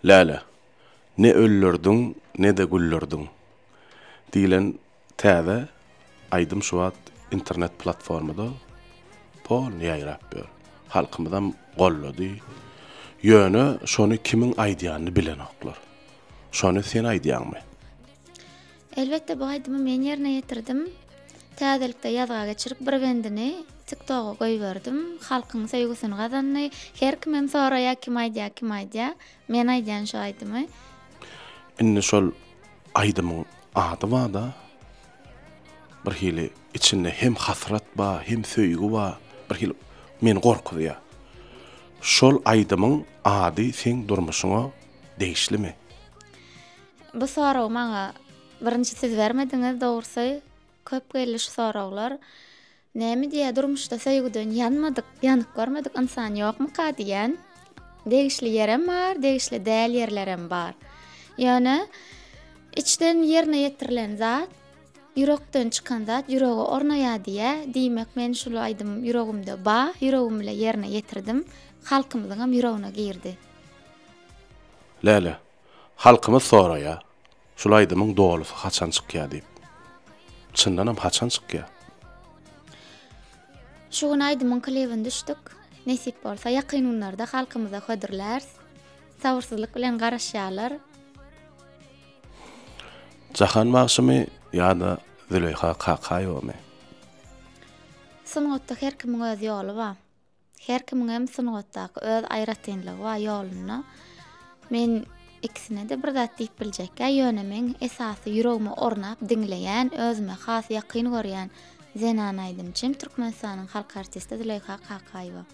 Läle, ne öllürdüň, ne de güllürdüň diýilen täze aýdym şu wagt internet platformada pol ýaýrap ber. Halkymyzdan gollady. Ýöne şonu kimiň aýdýanyny bilen oklar. Şonu sen aýdýanmy? Elbette bu aýdymy men ýerine ýetirdim. Täzelikde ýazga geçirip bir wendini TikTok'a goýberdim. Halkyň söýgüsini gazandy. Her kim hem soraýa kim aýdýa. Men aýdýan şu aýdymy. Inni şol aýdymyň ady bada bir hili içinde hem hasrat ba, hem söýgü ba, bir hili men gorkudýa. Şol aýdymyň ady sen durmuşyňa değişlimi? Bu soraw maňa birinçi siz bermediňiz, dogrusu köp gelýär sorawlar. Näme diýe durmuşda söýgüden ýanmadyk, ýanyk görmedik insan ýokmy ka diýen. Degişli ýerem bar, degişli däl ýerlerem bar. Ýöne içden ýerine ýetirilen zat, ýürekden çykan zat ýüregi ornaýa diýe diýmek men şol aýdym ýüregimde ba, ýüregim bilen ýerine ýetirdim. Halkymyzyň hem ýüregine girdi. Läle, halkymyz soraýa, şol aýdymyň doglusy haçan çykýar diýip. Çyndan hem haçan çykýar? Şu gün aýdymyň klebine düşdük. Nesip bolsa ýakyn günlerde halkymyza hödürler. Sabırsyzlyk bilen garaşýarlar. Jahan magşymy ýa-da Züleyha Kakaýowy? Sungatda her kimiň öz ýoly bar. Her kimiň hem sungatdaky öz aýratynlygy bar ýolyna. Men ikisine de bir zat diýip biljekkä, ýöne men esasy ýüregime ornap diňleýän, özüme has ýakyn görýän Zenan Aýdymçym Türkmenistanyň halk artisti Züleyha Kakaýowa.